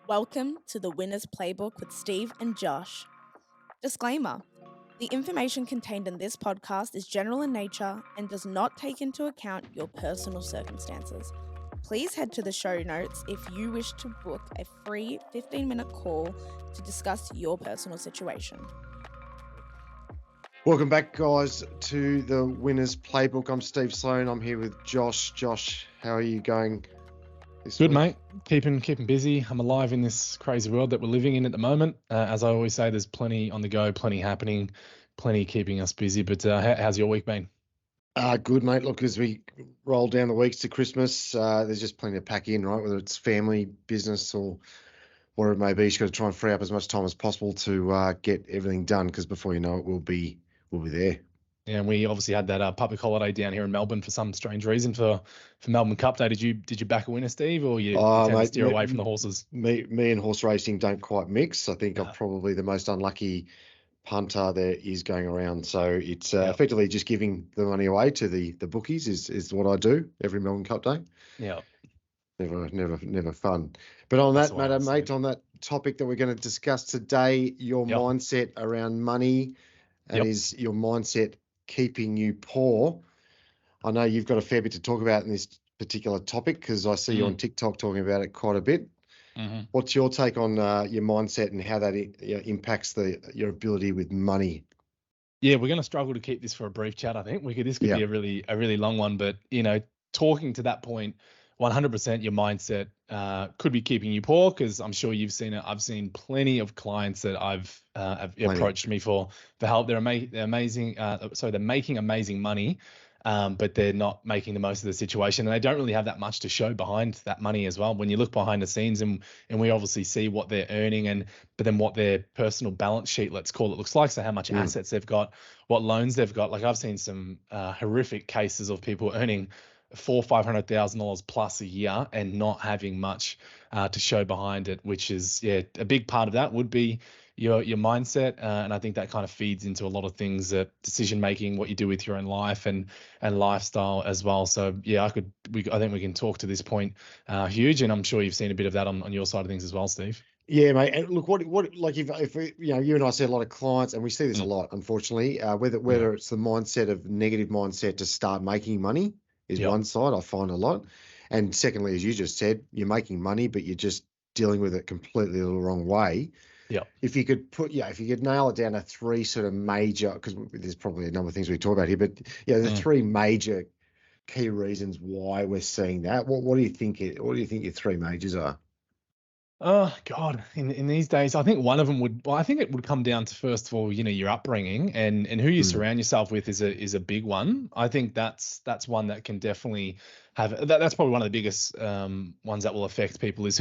Welcome to the Winner's Playbook with Steve and Josh. Disclaimer: the information contained in this podcast is general in nature and does not take into account your personal circumstances. Please head to the show notes if you wish to book a free 15-minute call to discuss your personal situation. Welcome back, guys, to the Winner's Playbook. I'm Steve Sloan. I'm here with Josh. Josh, how are you going this Good, week? mate. Keeping busy. I'm alive in this crazy world that we're living in at the moment. As I always say, there's plenty on the go, plenty happening, plenty keeping us busy. But how's your week been? Good, mate. Look, as we roll down the weeks to Christmas, there's just plenty to pack in, right? Whether it's family, business, or whatever it may be, you've got to try and free up as much time as possible to get everything done, because before you know it, we'll be there. Yeah, and we obviously had that public holiday down here in Melbourne for some strange reason for Melbourne Cup Day. Did you back a winner, Steve, or you tend to steer away from the horses? Me and horse racing don't quite mix. I think I'm probably the most unlucky punter there is going around. So it's effectively just giving the money away to the bookies is what I do every Melbourne Cup Day. Yeah. Never fun. But on that matter, mate, on that topic that we're going to discuss today, your mindset around money, and is your mindset keeping you poor? I know you've got a fair bit to talk about in this particular topic, because I see you on TikTok talking about it quite a bit. Mm-hmm. What's your take on your mindset and how that impacts your ability with money? Yeah, we're going to struggle to keep this for a brief chat. I think this could be a really long one. But talking to that point, 100% your mindset could be keeping you poor, because I'm sure you've seen it. I've seen plenty of clients that have approached me for help. They're amazing. They're making amazing money. But they're not making the most of the situation, and they don't really have that much to show behind that money as well. When you look behind the scenes, and we obviously see what they're earning, but then what their personal balance sheet, let's call it, looks like. So how much assets they've got, what loans they've got. Like, I've seen some horrific cases of people earning $400,000-$500,000 plus a year and not having much to show behind it, which is a big part of that would be your mindset, and I think that kind of feeds into a lot of things, decision making, what you do with your own life and lifestyle as well. So I think we can talk to this point huge, and I'm sure you've seen a bit of that on your side of things as well, Steve. Yeah, mate. And look, what like if you and I see a lot of clients, and we see this a lot, unfortunately, whether it's the mindset of negative mindset to start making money is one side I find a lot, and secondly, as you just said, you're making money, but you're just dealing with it completely the wrong way. Yeah. If you could nail it down to three sort of major, because there's probably a number of things we talk about here, but the three major key reasons why we're seeing that. What do you think? What do you think your three majors are? Oh God, in these days, I think one of them would. Well, I think it would come down to, first of all, your upbringing and who you surround yourself with is a big one. I think that's one that can definitely have. That's probably one of the biggest ones that will affect people. Is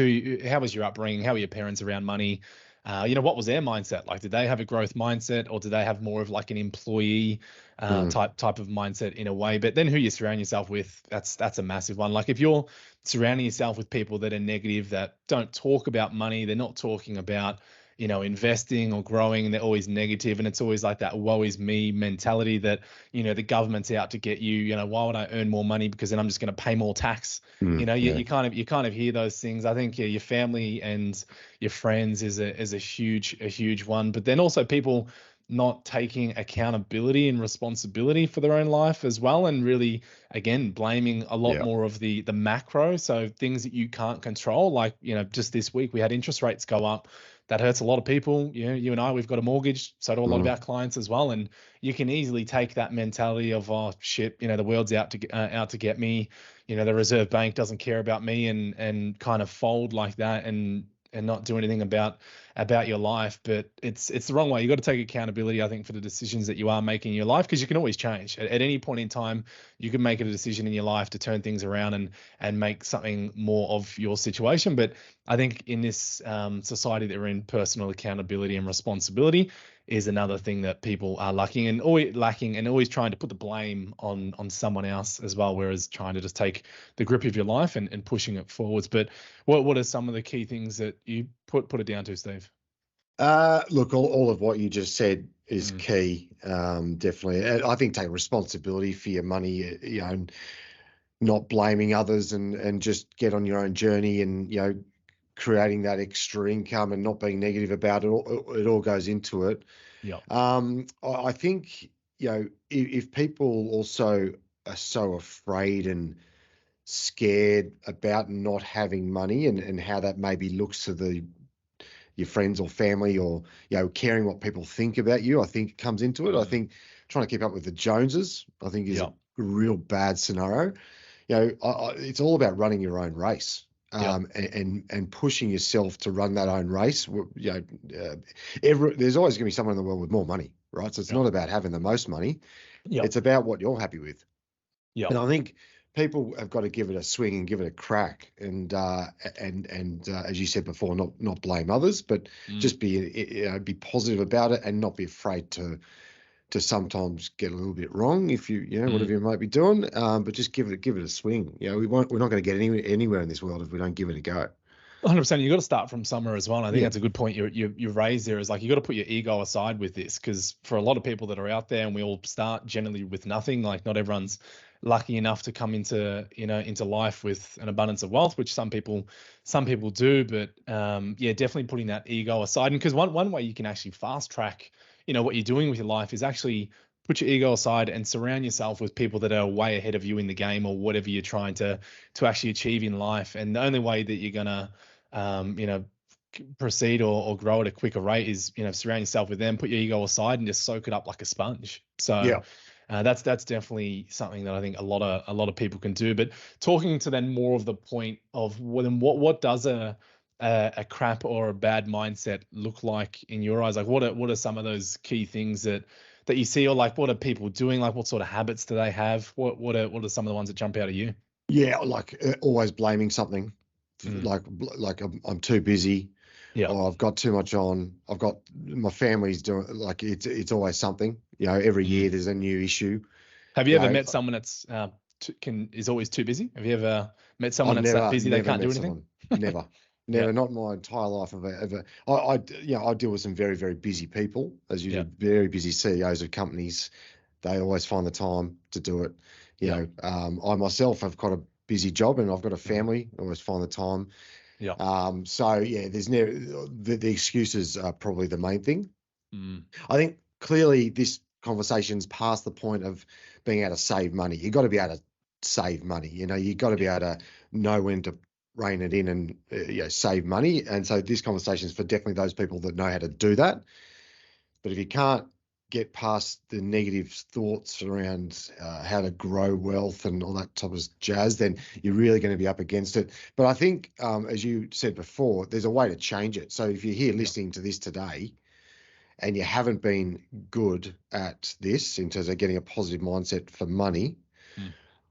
how was your upbringing? How were your parents around money? What was their mindset like? Did they have a growth mindset, or did they have more of like an employee type of mindset in a way? But then who you surround yourself with, that's a massive one. Like, if you're surrounding yourself with people that are negative, that don't talk about money, they're not talking about investing or growing, and they're always negative, and it's always like that woe is me mentality that the government's out to get you. Why would I earn more money, because then I'm just going to pay more tax. You kind of hear those things. I think your family and your friends is a huge one, but then also people not taking accountability and responsibility for their own life as well, and really, again, blaming a lot more of the macro, so things that you can't control. Like, just this week we had interest rates go up. That hurts a lot of people. You and I, we've got a mortgage, so do a lot of our clients as well. And you can easily take that mentality of, oh shit, the world's out to get me. The Reserve Bank doesn't care about me, and kind of fold like that and not do anything about your life. But it's the wrong way. You got to take accountability, I think, for the decisions that you are making in your life, because you can always change at any point in time. You can make a decision in your life to turn things around and make something more of your situation. But I think in this society that we're in, personal accountability and responsibility is another thing that people are lacking and always trying to put the blame on someone else as well, whereas trying to just take the grip of your life and pushing it forwards. But what are some of the key things that you put it down to, Steve? Look, all of what you just said is key. Definitely. I think take responsibility for your money, and not blaming others, and just get on your own journey, and creating that extra income and not being negative about it. It all goes into it. Yeah. I think, if people also are so afraid and scared about not having money and how that maybe looks to your friends or family, or caring what people think about you, I think comes into it. I think trying to keep up with the Joneses, I think, is a real bad scenario. It's all about running your own race. And pushing yourself to run that own race. There's always going to be someone in the world with more money, right? So it's not about having the most money. It's about what you're happy with. And I think people have got to give it a swing and give it a crack, and as you said before, not blame others, but just be positive about it and not be afraid to sometimes get a little bit wrong if whatever you might be doing, but just give it a swing. We're not going to get anywhere in this world if we don't give it a go. 100%. You've got to start from somewhere as well. And I think that's a good point you raised there, is like, you got to put your ego aside with this, because for a lot of people that are out there, and we all start generally with nothing, like not everyone's lucky enough to come into life with an abundance of wealth, which some people do. But definitely putting that ego aside. And because one way you can actually fast track what you're doing with your life is actually put your ego aside and surround yourself with people that are way ahead of you in the game, or whatever you're trying to actually achieve in life. And the only way that you're gonna proceed or grow at a quicker rate is surround yourself with them, put your ego aside, and just soak it up like a sponge. So that's definitely something that I think a lot of people can do. But talking to then more of the point of what does a crap or a bad mindset look like in your eyes? Like, what are some of those key things that you see, or like, what are people doing? Like, what sort of habits do they have? What are some of the ones that jump out at you? Yeah, like always blaming something, like I'm too busy, or I've got too much on. I've got my family's doing, like, it's always something. Every year there's a new issue. Have you ever met someone that's is always too busy? Have you ever met someone that's that busy they can't do anything? Never. Not in my entire life have I ever. I deal with some very, very busy people, as you do, very busy CEOs of companies. They always find the time to do it. I myself have got a busy job, and I've got a family. I always find the time. There's never the excuses are probably the main thing. I think clearly this conversation's past the point of being able to save money. You've got to be able to save money. You've got to be able to know when to rein it in and save money. And so this conversation is for definitely those people that know how to do that. But if you can't get past the negative thoughts around how to grow wealth and all that type of jazz, then you're really going to be up against it. But I think, as you said before, there's a way to change it. So if you're here listening to this today and you haven't been good at this in terms of getting a positive mindset for money,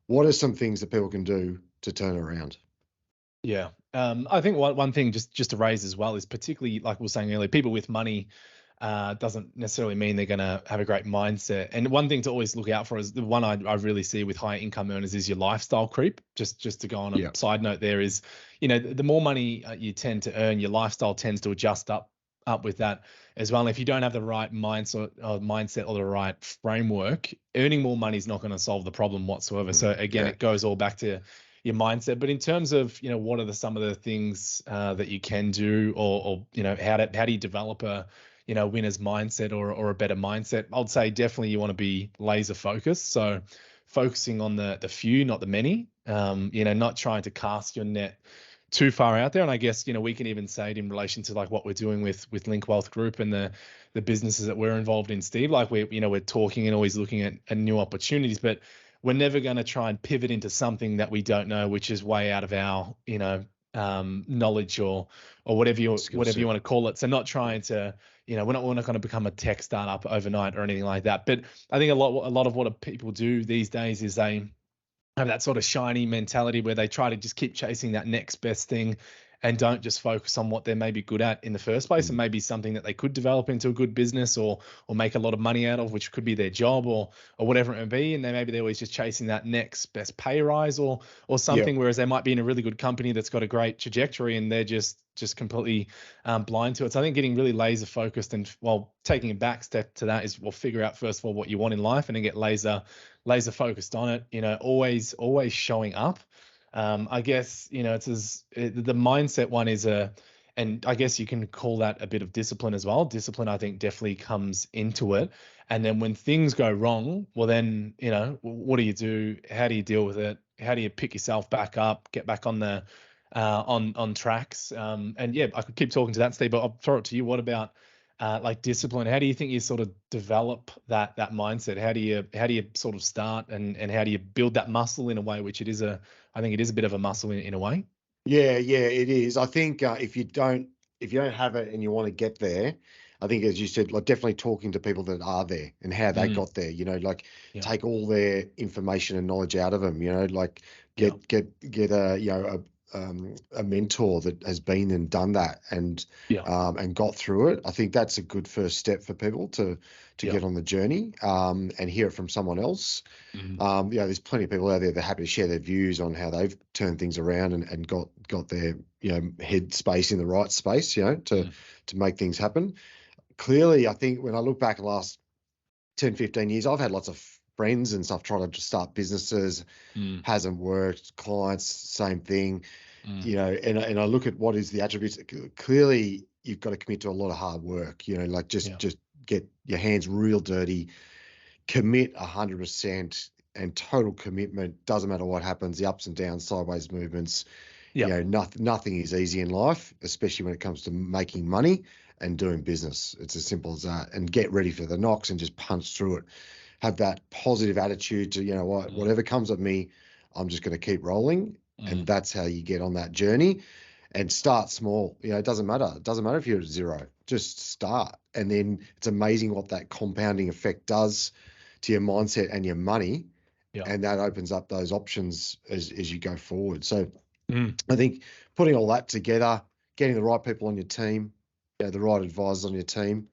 what are some things that people can do to turn around? Yeah. I think one thing just to raise as well is, particularly like we were saying earlier, people with money doesn't necessarily mean they're going to have a great mindset. And one thing to always look out for is the one I really see with high income earners is your lifestyle creep. Just to go on a side note there is, the more money you tend to earn, your lifestyle tends to adjust up with that as well. And if you don't have the right mindset or the right framework, earning more money is not going to solve the problem whatsoever. So again, it goes all back to your mindset. But in terms of, what are some of the things that you can do, or how do you develop a winner's mindset or a better mindset? I'd say definitely you want to be laser focused. So focusing on the few, not the many, not trying to cast your net too far out there. And I guess, we can even say it in relation to like what we're doing with Link Wealth Group and the businesses that we're involved in, Steve. Like we're talking and always looking at new opportunities, but we're never going to try and pivot into something that we don't know, which is way out of our, knowledge or whatever you want to call it. So not trying to, we're not going to become a tech startup overnight or anything like that. But I think a lot of what people do these days is they have that sort of shiny mentality where they try to just keep chasing that next best thing and don't just focus on what they're maybe good at in the first place, and maybe something that they could develop into a good business or make a lot of money out of, which could be their job or whatever it may be. And they're always just chasing that next best pay rise or something, whereas they might be in a really good company that's got a great trajectory and they're just completely blind to it. So I think getting really laser focused and taking a back step to that is, figure out first of all what you want in life and then get laser focused on it. Always showing up. I guess, the mindset one is and I guess you can call that a bit of discipline as well. Discipline, I think, definitely comes into it. And then when things go wrong, well, then, what do you do? How do you deal with it? How do you pick yourself back up, get back on the on tracks? And yeah, I could keep talking to that, Steve, but I'll throw it to you. What about like discipline? How do you think you sort of develop that mindset? How do you sort of start, and how do you build that muscle in a way, which I think it is a bit of a muscle in a way. Yeah, it is. I think if you don't have it and you want to get there, I think, as you said, like definitely talking to people that are there and how they got there. Like take all their information and knowledge out of them. Like get a mentor that has been and done that and got through it. I think that's a good first step for people to get on the journey and hear it from someone else. There's plenty of people out there that are happy to share their views on how they've turned things around and got their head space in the right space, to make things happen. Clearly, I think when I look back the last 10, 15 years, I've had lots of friends and stuff trying to start businesses, hasn't worked. Clients, same thing, and I look at what is the attributes. Clearly, you've got to commit to a lot of hard work, like just get your hands real dirty, commit 100% and total commitment. Doesn't matter what happens, the ups and downs, sideways movements. Nothing is easy in life, especially when it comes to making money and doing business. It's as simple as that. And get ready for the knocks and just punch through it. Have that positive attitude to, whatever comes at me, I'm just going to keep rolling. And that's how you get on that journey. And start small. It doesn't matter. It doesn't matter if you're at zero. Just start. And then it's amazing what that compounding effect does to your mindset and your money. And that opens up those options as you go forward. So I think putting all that together, getting the right people on your team, the right advisors on your team,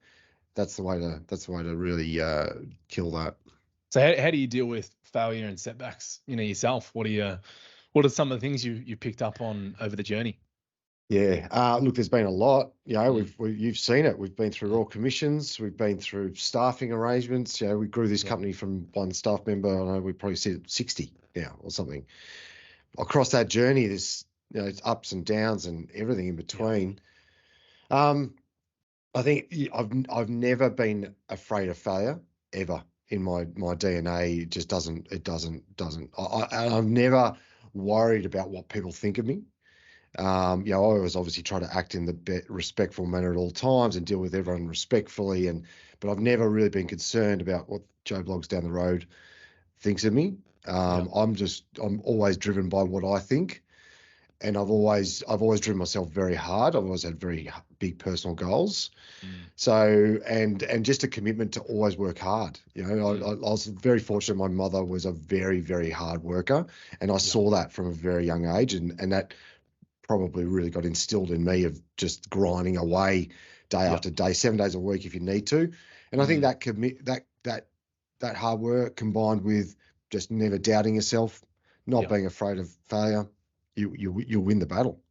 that's the way to really kill that. So how do you deal with failure and setbacks, yourself? What are some of the things you picked up on over the journey? Yeah, look, there's been a lot. You've seen it. We've been through Royal Commissions. We've been through staffing arrangements. We grew this company from one staff member. I know we probably sit at 60 now or something. Across that journey, there's it's ups and downs and everything in between. I think I've never been afraid of failure ever in my DNA. It just doesn't. I've never worried about what people think of me. I always obviously try to act in the respectful manner at all times and deal with everyone respectfully. But I've never really been concerned about what Joe Bloggs down the road thinks of me. I'm always driven by what I think, and I've always driven myself very hard. I've always had very big personal goals. So and just a commitment to always work hard. I was very fortunate. My mother was a very, very hard worker, and I saw that from a very young age, and that probably really got instilled in me of just grinding away day after day, 7 days a week if you need to. And I think that hard work combined with just never doubting yourself, not being afraid of failure, you'll win the battle.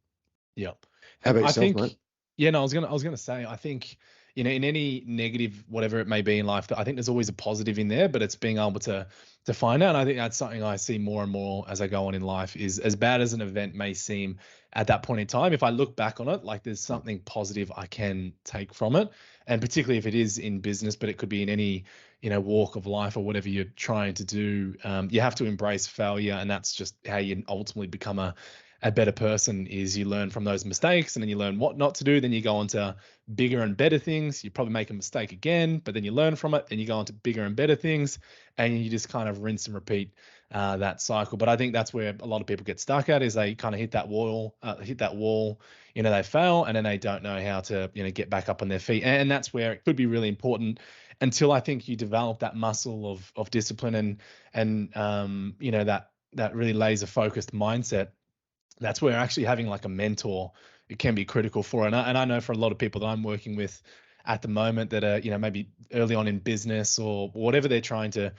Yeah. How about yourself, mate? Yeah, no, I was gonna say, I think, in any negative, whatever it may be in life, I think there's always a positive in there, but it's being able to find out. And I think that's something I see more and more as I go on in life, is as bad as an event may seem at that point in time, if I look back on it, like there's something positive I can take from it. And particularly if it is in business, but it could be in any, walk of life or whatever you're trying to do, you have to embrace failure. And that's just how you ultimately become a better person, is you learn from those mistakes, and then you learn what not to do. Then you go on to bigger and better things. You probably make a mistake again, but then you learn from it and you go on to bigger and better things, and you just kind of rinse and repeat that cycle. But I think that's where a lot of people get stuck at, is they kind of hit that wall, they fail, and then they don't know how to, get back up on their feet. And that's where it could be really important, until I think you develop that muscle of discipline and that really laser focused mindset. That's where actually having like a mentor, it can be critical for. And I know for a lot of people that I'm working with at the moment that are, maybe early on in business or whatever they're trying to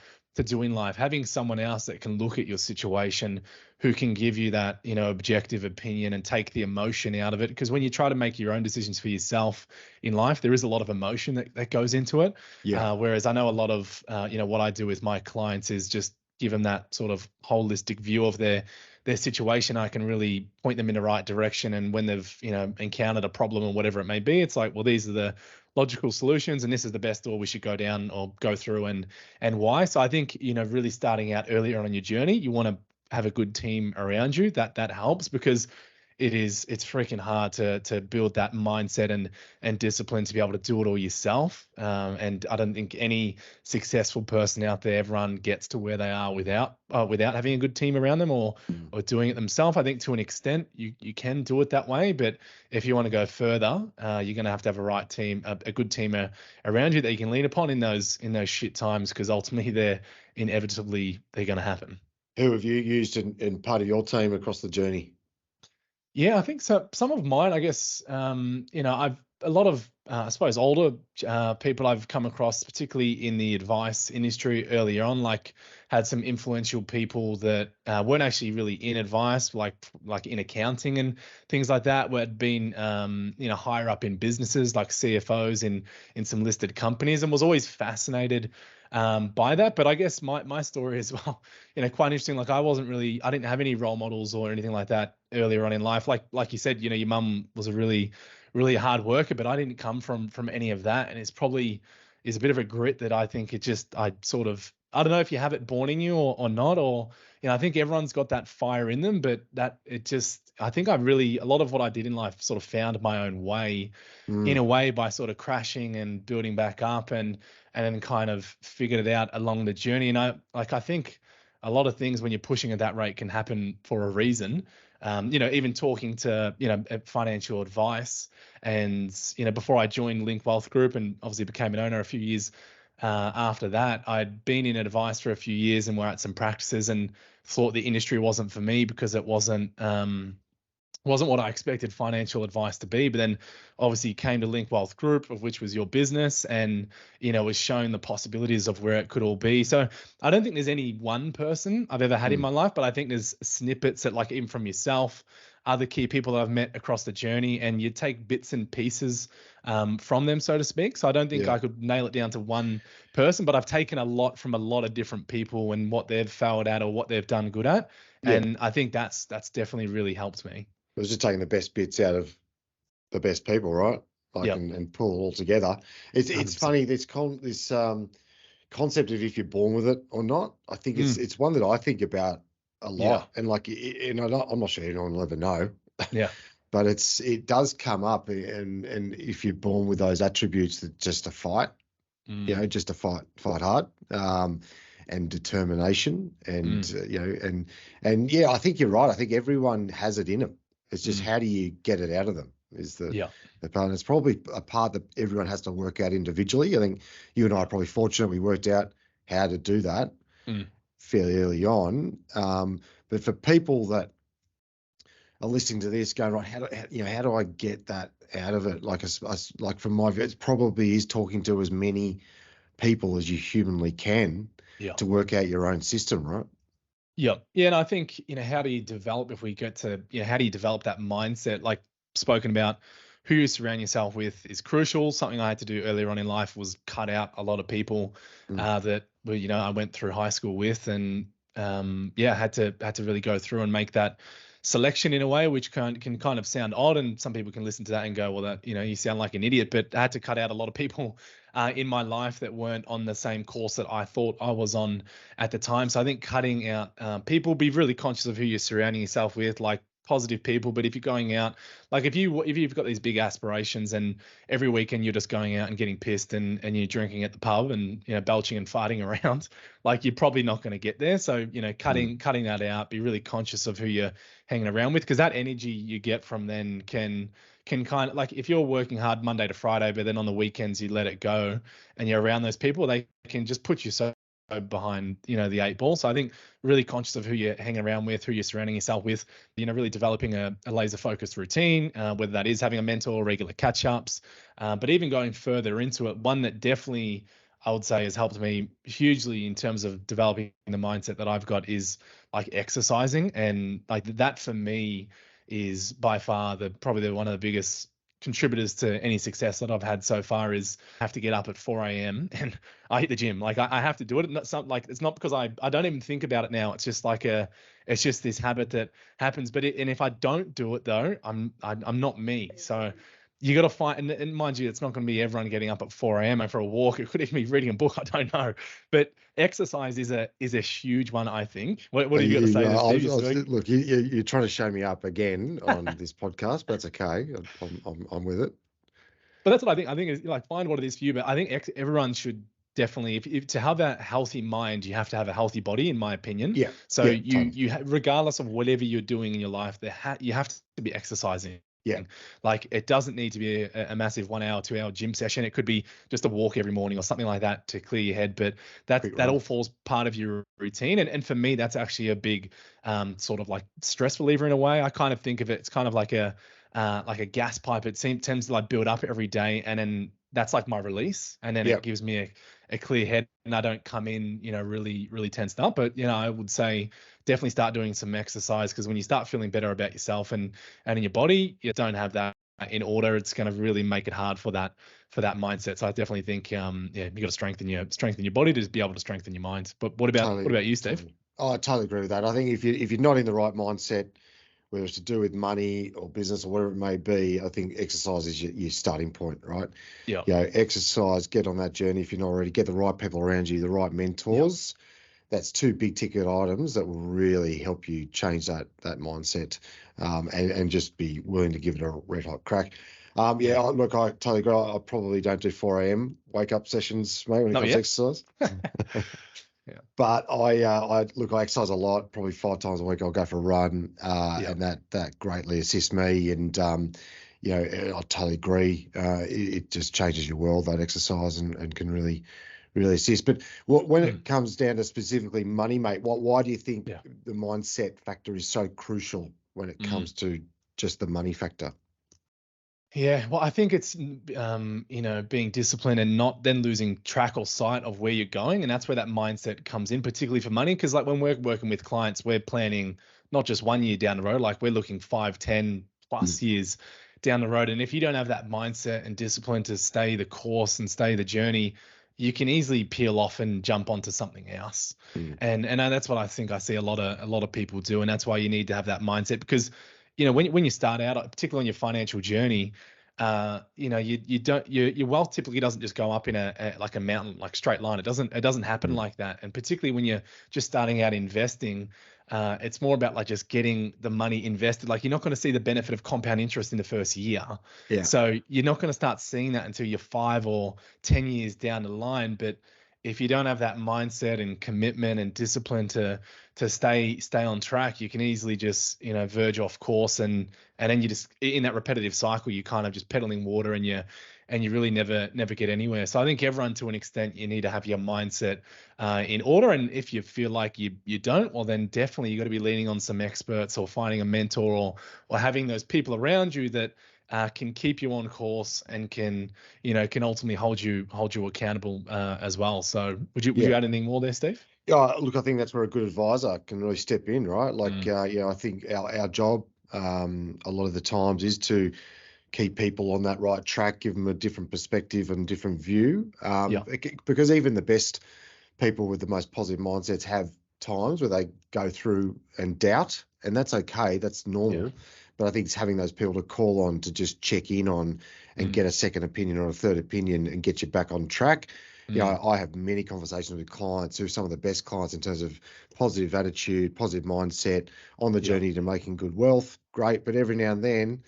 do in life, having someone else that can look at your situation, who can give you that, objective opinion and take the emotion out of it. Because when you try to make your own decisions for yourself in life, there is a lot of emotion that goes into it. Whereas I know a lot of, what I do with my clients is just give them that sort of holistic view of their their situation, I can really point them in the right direction. And when they've, encountered a problem or whatever it may be, it's like, well, these are the logical solutions, and this is the best door we should go down or go through, and why. So I think, really starting out earlier on your journey, you want to have a good team around you. That helps, because it's freaking hard to build that mindset and discipline to be able to do it all yourself. And I don't think any successful person out there, everyone gets to where they are without having a good team around them, or doing it themselves. I think to an extent you can do it that way, but if you want to go further, you're going to have a right team, a good team around you that you can lean upon in those shit times, because ultimately they're going to happen. Who have you used in part of your team across the journey? Yeah, I think so. Some of mine, I guess, I've a lot of, I suppose, older people I've come across, particularly in the advice industry earlier on, like had some influential people that weren't actually really in advice, like in accounting and things like that, who had been, higher up in businesses, like CFOs in some listed companies, and was always fascinated by that. But I guess my story as well, quite interesting. Like I didn't have any role models or anything like that earlier on in life. Like you said, your mum was a really, really hard worker, but I didn't come from any of that. And it's probably is a bit of a grit that I think I don't know if you have it born in you or not, or, I think everyone's got that fire in them, but I think a lot of what I did in life sort of found my own way, in a way, by sort of crashing and building back up, and then kind of figured it out along the journey. And I think a lot of things when you're pushing at that rate can happen for a reason. Even talking to, financial advice, and, before I joined Link Wealth Group and obviously became an owner a few years after that, I'd been in advice for a few years and were at some practices and thought the industry wasn't for me, because it wasn't what I expected financial advice to be. But then obviously came to Link Wealth Group, of which was your business, and, was shown the possibilities of where it could all be. So I don't think there's any one person I've ever had in my life, but I think there's snippets that, like, even from yourself, other key people that I've met across the journey, and you take bits and pieces from them, so to speak. So I don't think I could nail it down to one person, but I've taken a lot from a lot of different people and what they've failed at or what they've done good at. And I think that's definitely really helped me. It was just taking the best bits out of the best people, right? And pull it all together. It's funny, this concept of if you're born with it or not. I think it's one that I think about a lot, and I'm not sure anyone will ever know. Yeah. But it does come up, and if you're born with those attributes, that just to fight, just to fight hard, and determination, and I think you're right. I think everyone has it in them. It's just how do you get it out of them is the part. And it's probably a part that everyone has to work out individually. I think you and I are probably fortunate we worked out how to do that fairly early on. But for people that are listening to this going, right, how do I get that out of it? Like from my view, it probably is talking to as many people as you humanly can to work out your own system, right? Yeah. And I think, how do you develop, if we get to, how do you develop that mindset? Like spoken about, who you surround yourself with is crucial. Something I had to do earlier on in life was cut out a lot of people that were, I went through high school with, and had to really go through and make that selection in a way, which can kind of sound odd, and some people can listen to that and go, well, that, you sound like an idiot. But I had to cut out a lot of people in my life that weren't on the same course that I thought I was on at the time. So I think cutting out people, be really conscious of who you're surrounding yourself with, like positive people. But if you're going out, like if you've got these big aspirations and every weekend you're just going out and getting pissed and you're drinking at the pub and belching and farting around, like you're probably not going to get there. So cutting that out, be really conscious of who you're hanging around with, because that energy you get from then can kind of, like, if you're working hard Monday to Friday, but then on the weekends you let it go and you're around those people, they can just put you so behind the eight ball. So I think really conscious of who you're hanging around with, who you're surrounding yourself with, really developing a laser focused routine, whether that is having a mentor, regular catch ups, but even going further into it, one that definitely I would say has helped me hugely in terms of developing the mindset that I've got is like exercising. And like that for me is by far probably one of the biggest contributors to any success that I've had so far is I have to get up at 4 a.m. and I hit the gym. Like I have to do it. Not something like, it's not because I don't even think about it now. It's just like it's just this habit that happens. And if I don't do it though, I'm not me. So you got to find, and mind you, it's not going to be everyone getting up at 4 a.m. and for a walk. It could even be reading a book. I don't know, but exercise is a huge one, I think. What have you got to say there, Steve? Look, you're trying to show me up again on this podcast, but that's okay. I'm with it. But that's what I think. I think is like, find what it is for you. But I think everyone should definitely, if to have a healthy mind, you have to have a healthy body, in my opinion. Yeah. So totally. Regardless of whatever you're doing in your life, you have to be exercising. Yeah. Like it doesn't need to be a massive 1 hour, 2 hour gym session. It could be just a walk every morning or something like that to clear your head. But that all falls part of your routine. And for me, that's actually a big sort of like stress reliever in a way. I kind of think of it, it's kind of like a gas pipe. It tends to like build up every day, and then that's like my release, and then it gives me a clear head, and I don't come in, really tensed up. But I would say definitely start doing some exercise, because when you start feeling better about yourself and in your body, you don't have that in order, it's going to really make it hard for that mindset. So I definitely think you got to strengthen your body to be able to strengthen your mind. But what about you, Steve? I totally agree with that. I think if you're not in the right mindset, whether it's to do with money or business or whatever it may be, I think exercise is your starting point, right? Yeah. Exercise, get on that journey if you're not already, get the right people around you, the right mentors. Yep. That's 2 big ticket items that will really help you change that mindset, and just be willing to give it a red hot crack. Look, I totally agree. I probably don't do 4 a.m. wake up sessions, mate, when it comes to exercise. Yeah. But I exercise a lot, probably 5 times a week. I'll go for a run, and that greatly assists me. And I totally agree. It just changes your world, that exercise, and can really assist. But when it comes down to specifically money, mate, why do you think the mindset factor is so crucial when it comes to just the money factor? Yeah, well, I think it's, being disciplined and not then losing track or sight of where you're going. And that's where that mindset comes in, particularly for money. Because like when we're working with clients, we're planning not just 1 year down the road, like we're looking 5, 10 plus years down the road. And if you don't have that mindset and discipline to stay the course and stay the journey, you can easily peel off and jump onto something else. And that's what I think I see a lot of people do. And that's why you need to have that mindset, because when you start out, particularly on your financial journey, your wealth typically doesn't just go up in a mountain, like straight line. It doesn't happen like that. And particularly when you're just starting out investing, it's more about like just getting the money invested. Like you're not going to see the benefit of compound interest in the first year. Yeah. So you're not going to start seeing that until you're 5 or 10 years down the line. But if you don't have that mindset and commitment and discipline to stay on track, you can easily just verge off course, and then you just, in that repetitive cycle, you kind of just pedaling water, and you really never get anywhere. So I think everyone, to an extent, you need to have your mindset in order. And if you feel like you don't, well, then definitely you got to be leaning on some experts or finding a mentor or having those people around you that can keep you on course and can ultimately hold you accountable as well. So would you add anything more there, Steve? Yeah, look, I think that's where a good advisor can really step in, right? Like, I think our job a lot of the times is to keep people on that right track, give them a different perspective and different view. Because even the best people with the most positive mindsets have times where they go through and doubt, and that's okay. That's normal. Yeah. But I think it's having those people to call on to just check in on and get a second opinion or a third opinion and get you back on track. I have many conversations with clients who are some of the best clients in terms of positive attitude, positive mindset, on the journey to making good wealth. Great. But every now and then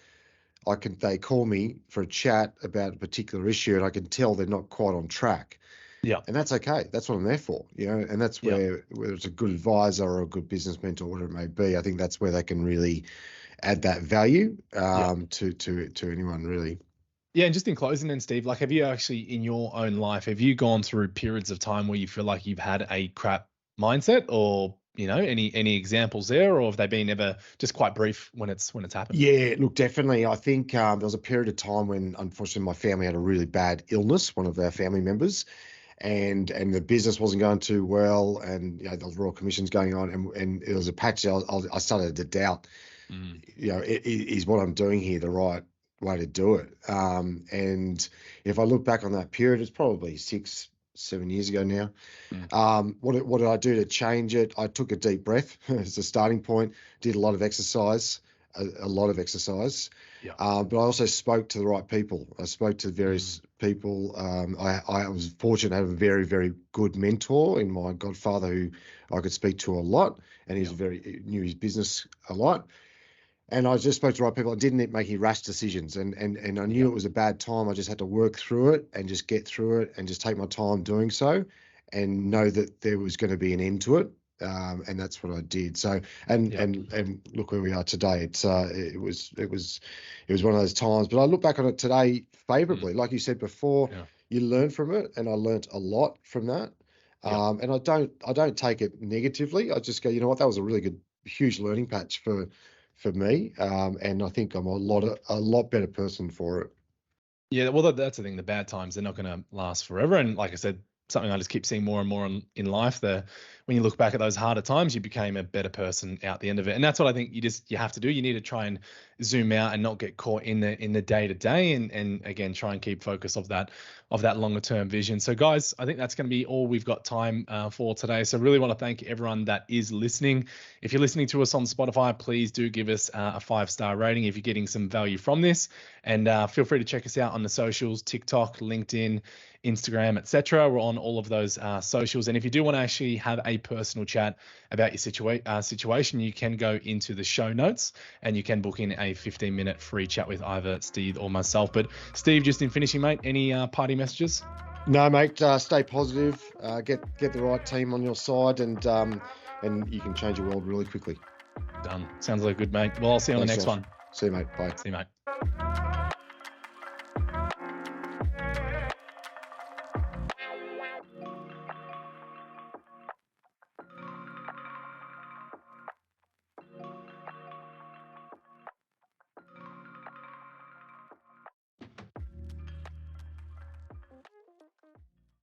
they call me for a chat about a particular issue, and I can tell they're not quite on track. Yeah. And that's okay. That's what I'm there for, and that's where whether it's a good advisor or a good business mentor, whatever it may be, I think that's where they can really add that value to anyone, really. Yeah, and just in closing then, Steve, like, have you actually in your own life, have you gone through periods of time where you feel like you've had a crap mindset, or any examples there, or have they been ever just quite brief when it's happened? Yeah, look, definitely. I think there was a period of time when, unfortunately, my family had a really bad illness, one of our family members, and the business wasn't going too well, and there was Royal Commissions going on, and it was a patch. I started to doubt, is what I'm doing here the right way to do it. And if I look back on that period, it's probably 6-7 years ago now. What did I do to change it? I took a deep breath as a starting point, did a lot of exercise, Yeah. but I also spoke to the right people. I spoke to various people. I was fortunate to have a very, very good mentor in my godfather who I could speak to a lot, and he knew his business a lot. And I just spoke to the right people. I didn't make any rash decisions, and I knew it was a bad time. I just had to work through it and just get through it and just take my time doing so, and know that there was going to be an end to it. And that's what I did. So, and look where we are today. It was one of those times, but I look back on it today favorably. Like you said before, you learn from it, and I learnt a lot from that. And I don't take it negatively. I just go, you know what, that was a really good, huge learning patch for me, and I think I'm a lot better person for it. Yeah, well, that's the thing. The bad times, they're not going to last forever. And like I said, something I just keep seeing more and more in life. When you look back at those harder times, you became a better person out the end of it. And that's what I think you have to do. You need to try and zoom out and not get caught in the day to day, and again try and keep focus of that longer term vision. So guys, I think that's going to be all we've got time for today. So really want to thank everyone that is listening. If you're listening to us on Spotify, please do give us a 5-star rating if you're getting some value from this, and feel free to check us out on the socials: TikTok, LinkedIn, Instagram, etc. We're on all of those socials. And if you do want to actually have a personal chat about your situation, you can go into the show notes and you can book in a 15-minute free chat with either Steve or myself. But Steve, just in finishing, mate, any party messages? No, mate. Stay positive. Get the right team on your side, and you can change your world really quickly. Done. Sounds like a good, mate. Well, I'll see you on the next one. See you, mate. Bye. See you, mate.